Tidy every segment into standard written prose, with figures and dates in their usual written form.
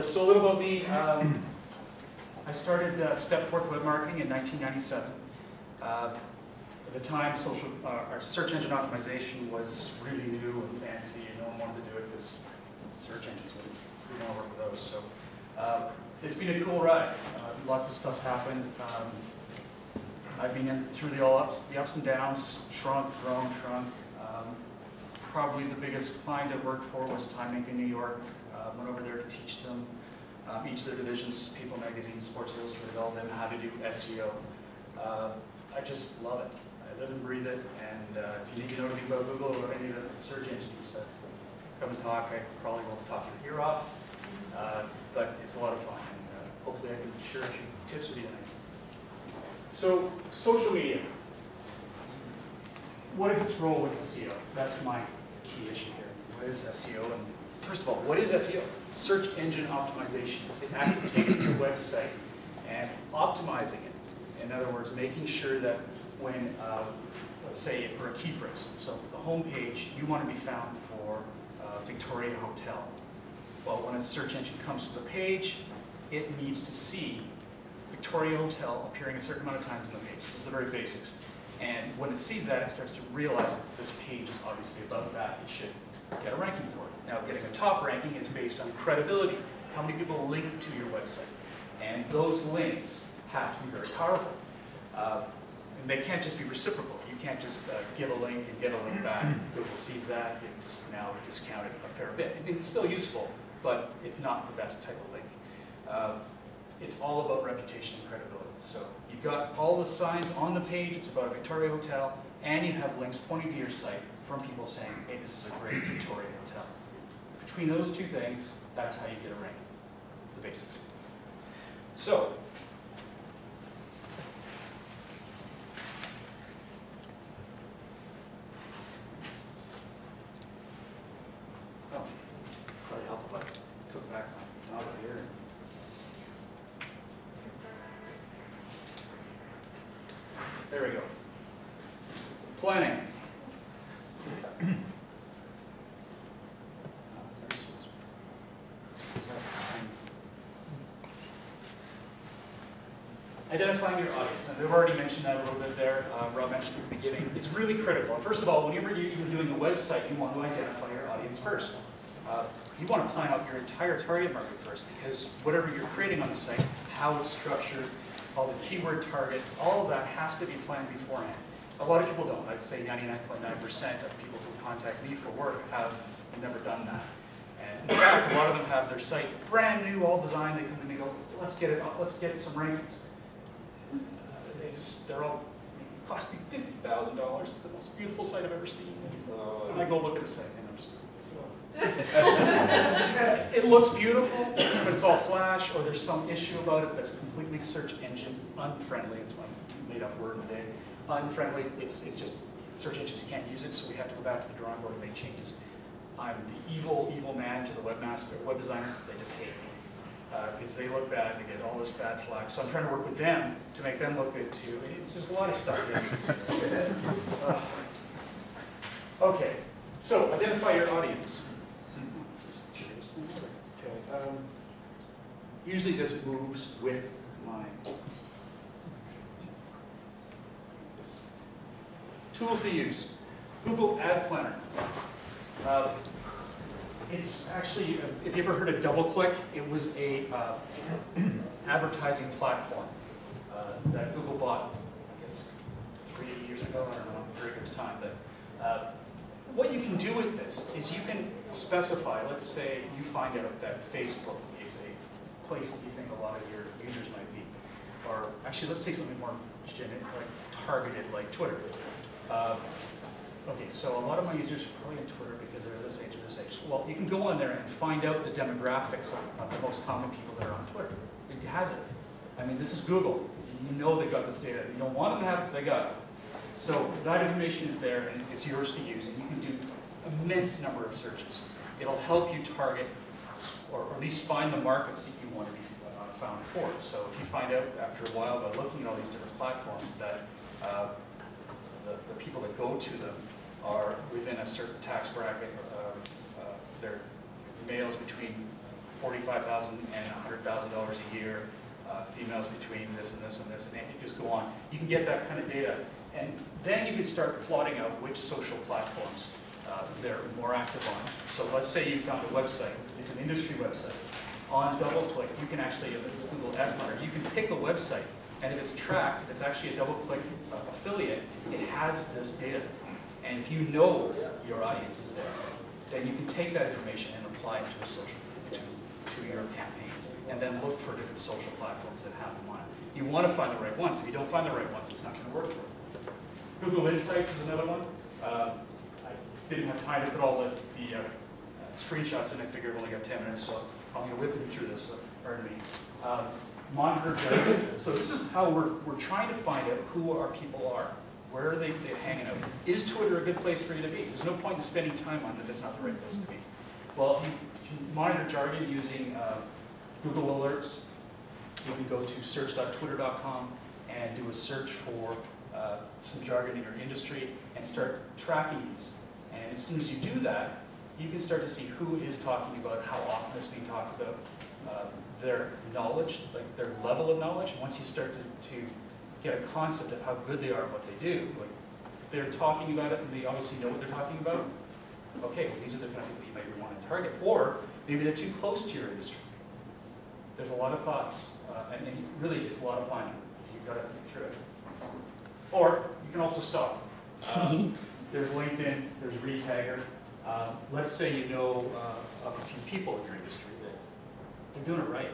So a little about me. I started Stepforth Web Marketing in 1997. At the time, our search engine optimization was really new and fancy, and no one wanted to do it because search engines, we don't work with those. So it's been a cool ride. Lots of stuff's happened. I've been in through the ups and downs, shrunk, grown, shrunk. Probably the biggest client I worked for was Time Inc. in New York. Went over there to teach them, each of their divisions, People Magazine, Sports Illustrated, all of them, how to do SEO. I just love it. I live and breathe it, and if you need to know anything about Google or any of the search engines, come and talk. I probably won't talk your ear off, but it's a lot of fun, and hopefully I can share a few tips with you tonight. So, social media. What is its role with SEO? That's my key issue here. What is SEO? And first of all, what is SEO? Search engine optimization. It's the act of taking your website and optimizing it. In other words, making sure that when, let's say for a key phrase, so the home page, you want to be found for Victoria Hotel. Well, when a search engine comes to the page, it needs to see Victoria Hotel appearing a certain amount of times on the page. This is the very basics. And when it sees that, it starts to realize that this page is obviously about that. It should get a ranking for it. Now, getting a top ranking is based on credibility. How many people link to your website? And those links have to be very powerful. And they can't just be reciprocal. You can't just give a link and get a link back. Google sees that. It's now discounted a fair bit. It's still useful, but it's not the best type of link. It's all about reputation and credibility. So you've got all the signs on the page. It's about a Victoria Hotel, and you have links pointing to your site from people saying, hey, this is a great Victoria Hotel. Between those two things, that's how you get a ranking, the basics. So, probably help if I took back my novel here. There we go. Planning. Identifying your audience. And we've already mentioned that a little bit there. Rob mentioned at the beginning. It's really critical. First of all, whenever you're even doing a website, you want to identify your audience first. You want to plan out your entire target market first, because whatever you're creating on the site, how it's structured, all the keyword targets, all of that has to be planned beforehand. A lot of people don't. I'd say 99.9% of people who contact me for work have never done that. And in fact, a lot of them have their site brand new, all designed. They come to me and go, let's get some rankings. They're all, it cost me $50,000. It's the most beautiful site I've ever seen. And I go look at the site and I'm just it looks beautiful, but it's all flash, or there's some issue about it that's completely search engine unfriendly. It's my made up word today. Unfriendly. It's just search engines can't use it, so we have to go back to the drawing board and make changes. I'm the evil man to the webmaster, web designer. They just hate me because they look bad. They get all this bad flag. So I'm trying to work with them to make them look good too. It's just a lot of stuff. Okay, so identify your audience. Usually this moves with my tools to use. Google Ad Planner. It's actually, if you ever heard of DoubleClick, it was a advertising platform that Google bought, I guess, 3 years ago. I don't know, a very good time. But what you can do with this is you can specify, let's say you find out that Facebook is a place that you think a lot of your users might be. Or actually, let's take something more generic, like targeted, like Twitter. Okay, so a lot of my users are probably on Twitter because they're this age or this age. Well, you can go on there and find out the demographics of the most common people that are on Twitter. It has it. I mean, this is Google. You know they got this data. You don't want them to have it, they got it. So that information is there, and it's yours to use, and you can do an immense number of searches. It'll help you target, or at least find the markets that you want to be found for. So if you find out after a while by looking at all these different platforms that the people that go to them are within a certain tax bracket, they're males between $45,000 and $100,000 a year, females between this and this and this, and you just go on. You can get that kind of data, and then you can start plotting out which social platforms they're more active on. So let's say you found a website, it's an industry website. On DoubleClick, you can actually, if it's Google Ad Hunter, you can pick a website, and if it's tracked, if it's actually a DoubleClick affiliate, it has this data. And if you know your audience is there, then you can take that information and apply it to a social, to your campaigns, and then look for different social platforms that have them on it. You want to find the right ones. If you don't find the right ones, it's not going to work for you. Google Insights is another one. I didn't have time to put all the screenshots in. I figured I've only got 10 minutes, so I'm going to whip you through this, so pardon me. Monitor judgment. So this is how we're trying to find out who our people are. Where are they hanging out? Is Twitter a good place for you to be? There's no point in spending time on it if it's not the right place to be. Well, you can monitor jargon using Google Alerts. You can go to search.twitter.com and do a search for some jargon in your industry and start tracking these. And as soon as you do that, you can start to see who is talking about, how often it's being talked about, their knowledge, like their level of knowledge. Once you start to get a concept of how good they are at what they do, like they're talking about it and they obviously know what they're talking about, okay, well, these are the kind of people you might want to target. Or maybe they're too close to your industry. There's a lot of thoughts, and really it's a lot of planning. You've got to think through it. Or you can also stop. There's LinkedIn, there's Retagger. Let's say you know of a few people in your industry that they're doing it right.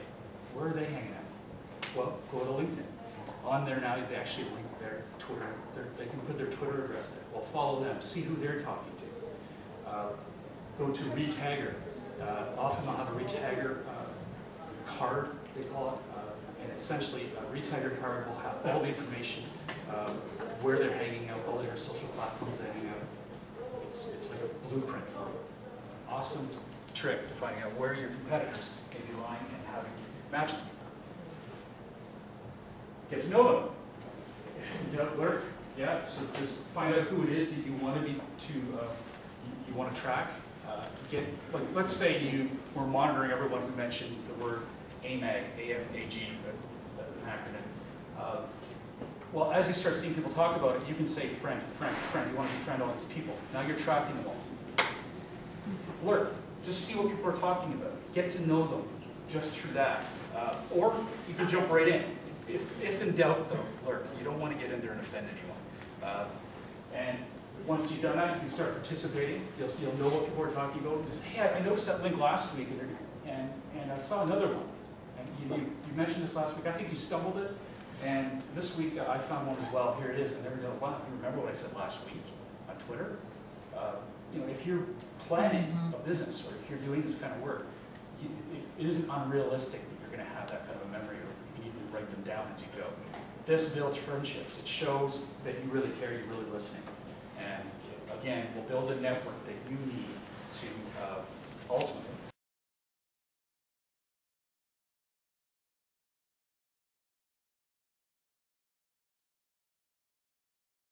Where are they hanging out? Well, go to LinkedIn. On there now, they actually link their Twitter. They can put their Twitter address there. Well, follow them. See who they're talking to. Go to Retagger. Often they'll have a Retagger card, they call it. And essentially, a Retagger card will have all the information, where they're hanging out, all their social platforms they're hanging out. It's like a blueprint for you. It's an awesome trick to finding out where your competitors may be lying and how to match them. Get to know them. Lurk. Yeah. So just find out who it is that you want to you want to track. Like, let's say you were monitoring everyone who mentioned the word AMAG, A-M-A-G, an acronym. Well, as you start seeing people talk about it, you can say friend, friend, friend. You want to befriend all these people. Now you're tracking them all. Lurk. Just see what people are talking about. Get to know them just through that. Or you can jump right in. If in doubt, though, lurk. You don't want to get in there and offend anyone. And once you've done that, you can start participating. You'll know what people are talking about. Just, hey, I noticed that link last week, and I saw another one. And you mentioned this last week. I think you stumbled it. And this week, I found one as well. Here it is. And they're going, wow, you remember what I said last week on Twitter? You know, if you're planning a business or if you're doing this kind of work, it isn't unrealistic that you're going to have that kind of a memory, or you can even write them down as you go. This builds friendships. It shows that you really care, you're really listening. And again, we'll build a network that you need